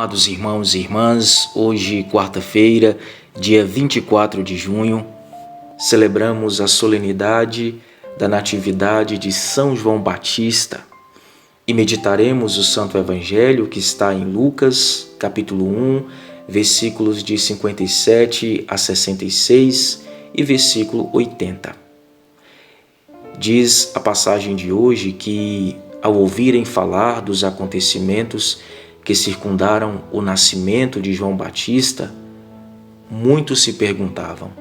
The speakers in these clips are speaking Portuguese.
Amados irmãos e irmãs, hoje, quarta-feira, dia 24 de junho, celebramos a solenidade da Natividade de São João Batista e meditaremos o Santo Evangelho que está em Lucas, capítulo 1, versículos de 57 a 66 e versículo 80. Diz a passagem de hoje que, ao ouvirem falar dos acontecimentos que circundaram o nascimento de João Batista, muitos se perguntavam: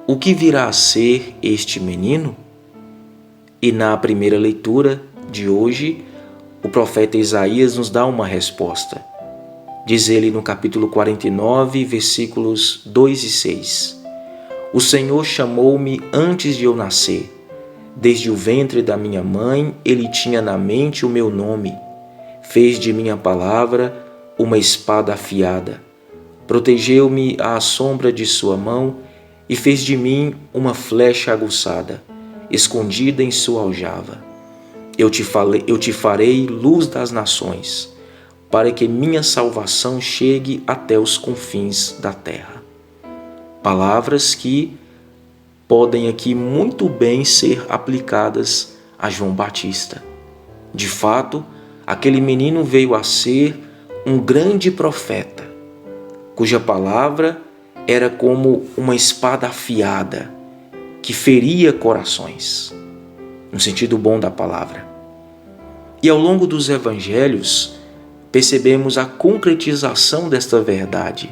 o que virá a ser este menino? E na primeira leitura de hoje, o profeta Isaías nos dá uma resposta. Diz ele no capítulo 49, versículos 2 e 6: O Senhor chamou-me antes de eu nascer. Desde o ventre da minha mãe, ele tinha na mente o meu nome. Fez de minha palavra uma espada afiada. Protegeu-me à sombra de sua mão e fez de mim uma flecha aguçada, escondida em sua aljava. Eu te farei luz das nações, para que minha salvação chegue até os confins da terra. Palavras que podem aqui muito bem ser aplicadas a João Batista. De fato, aquele menino veio a ser um grande profeta, cuja palavra era como uma espada afiada, que feria corações, no sentido bom da palavra. E ao longo dos evangelhos, percebemos a concretização desta verdade.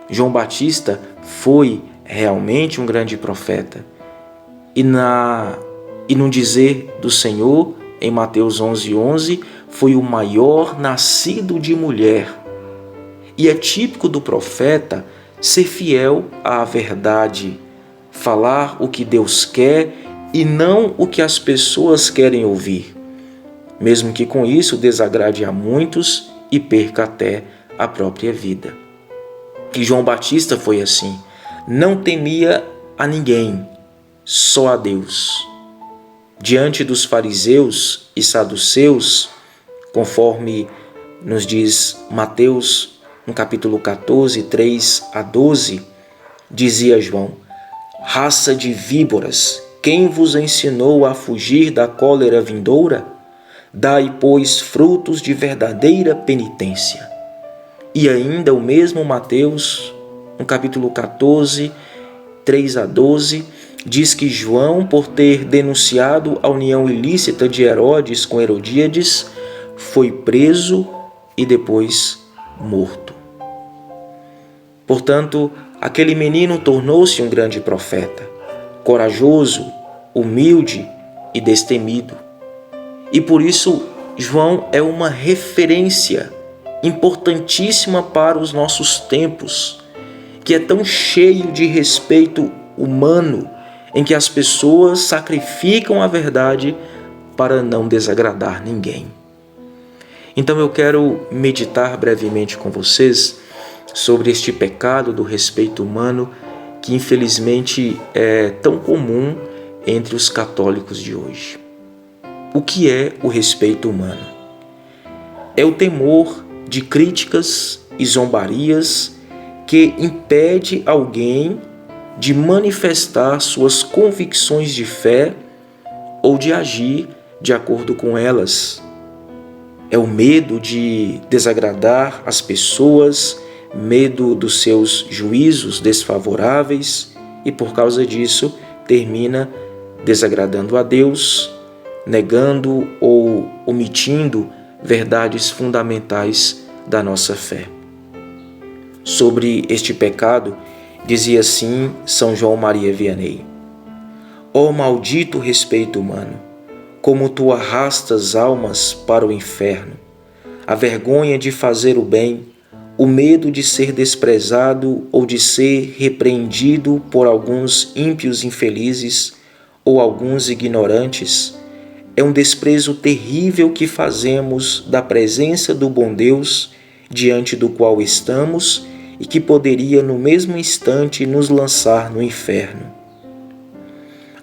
João Batista foi realmente um grande profeta. E no dizer do Senhor, em Mateus 11:11, foi o maior nascido de mulher. E é típico do profeta ser fiel à verdade, falar o que Deus quer e não o que as pessoas querem ouvir, mesmo que com isso desagrade a muitos e perca até a própria vida. E João Batista foi assim. Não temia a ninguém, só a Deus. Diante dos fariseus e saduceus, conforme nos diz Mateus, no capítulo 14, 3 a 12, dizia João: Raça de víboras, quem vos ensinou a fugir da cólera vindoura? Dai, pois, frutos de verdadeira penitência. E ainda o mesmo Mateus, no capítulo 14, 3 a 12, diz que João, por ter denunciado a união ilícita de Herodes com Herodíades, foi preso e depois morto. Portanto, aquele menino tornou-se um grande profeta, corajoso, humilde e destemido. E por isso, João é uma referência importantíssima para os nossos tempos, que é tão cheio de respeito humano, em que as pessoas sacrificam a verdade para não desagradar ninguém. Então eu quero meditar brevemente com vocês sobre este pecado do respeito humano que infelizmente é tão comum entre os católicos de hoje. O que é o respeito humano? É o temor de críticas e zombarias que impede alguém de manifestar suas convicções de fé ou de agir de acordo com elas. É o medo de desagradar as pessoas, medo dos seus juízos desfavoráveis e, por causa disso, termina desagradando a Deus, negando ou omitindo verdades fundamentais da nossa fé. Sobre este pecado, dizia assim São João Maria Vianney: Ó maldito respeito humano, como tu arrastas almas para o inferno, a vergonha de fazer o bem, o medo de ser desprezado ou de ser repreendido por alguns ímpios infelizes ou alguns ignorantes, é um desprezo terrível que fazemos da presença do bom Deus diante do qual estamos e que poderia no mesmo instante nos lançar no inferno.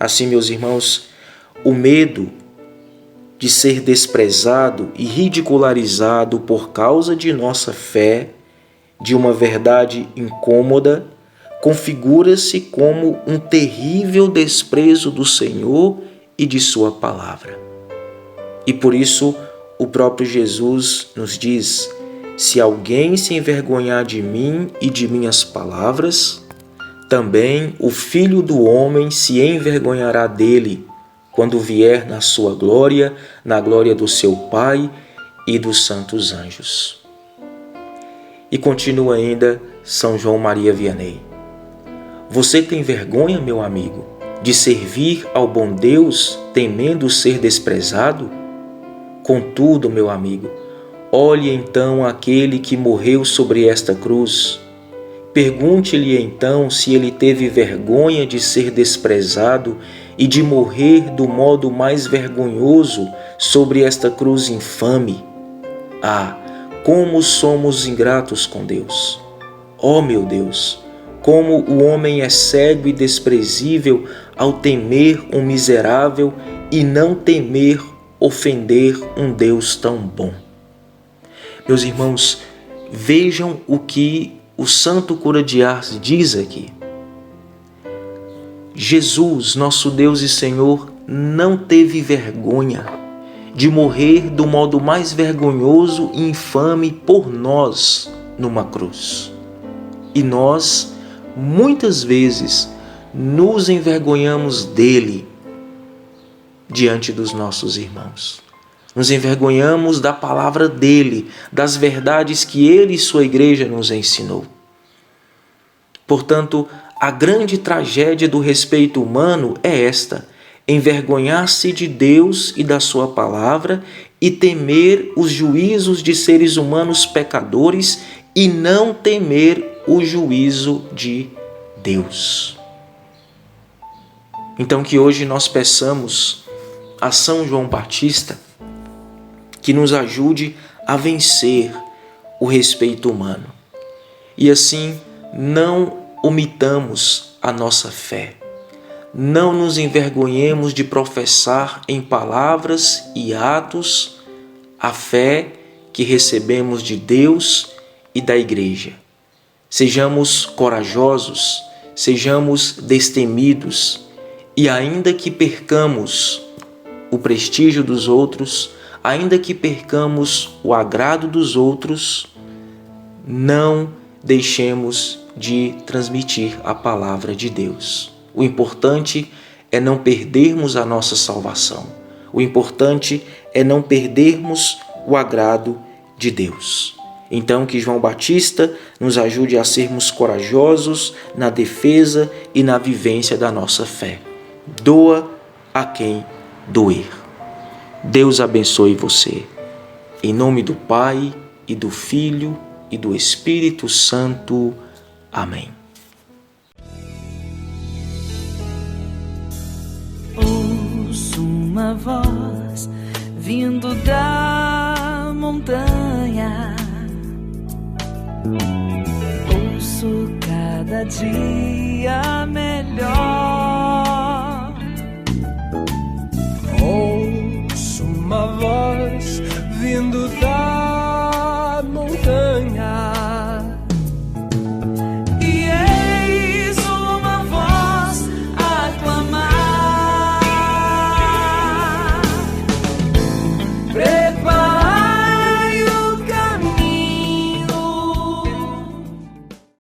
Assim, meus irmãos, o medo de ser desprezado e ridicularizado por causa de nossa fé, de uma verdade incômoda, configura-se como um terrível desprezo do Senhor e de sua palavra. E por isso o próprio Jesus nos diz: se alguém se envergonhar de mim e de minhas palavras, também o Filho do Homem se envergonhará dele, quando vier na sua glória, na glória do seu Pai e dos santos anjos. E continua ainda São João Maria Vianney: você tem vergonha, meu amigo, de servir ao bom Deus, temendo ser desprezado? Contudo, meu amigo, olhe então aquele que morreu sobre esta cruz. Pergunte-lhe então se ele teve vergonha de ser desprezado e de morrer do modo mais vergonhoso sobre esta cruz infame. Ah, como somos ingratos com Deus! Ó meu Deus, como o homem é cego e desprezível ao temer um miserável e não temer ofender um Deus tão bom. Meus irmãos, vejam o que o Santo Cura de Ars diz aqui. Jesus, nosso Deus e Senhor, não teve vergonha de morrer do modo mais vergonhoso e infame por nós numa cruz. E nós, muitas vezes, nos envergonhamos dele diante dos nossos irmãos. Nos envergonhamos da palavra dele, das verdades que ele e sua igreja nos ensinou. Portanto, a grande tragédia do respeito humano é esta: envergonhar-se de Deus e da sua palavra e temer os juízos de seres humanos pecadores e não temer o juízo de Deus. Então que hoje nós peçamos a São João Batista que nos ajude a vencer o respeito humano e assim não omitamos a nossa fé. Não nos envergonhemos de professar em palavras e atos a fé que recebemos de Deus e da Igreja. Sejamos corajosos, sejamos destemidos e ainda que percamos o prestígio dos outros, ainda que percamos o agrado dos outros, não deixemos de transmitir a palavra de Deus. O importante é não perdermos a nossa salvação. O importante é não perdermos o agrado de Deus. Então, que João Batista nos ajude a sermos corajosos na defesa e na vivência da nossa fé. Doa a quem doer. Deus abençoe você. Em nome do Pai, e do Filho, e do Espírito Santo. Amém. Ouço uma voz vindo da montanha. Ouço cada dia melhor. Ouço uma voz vindo da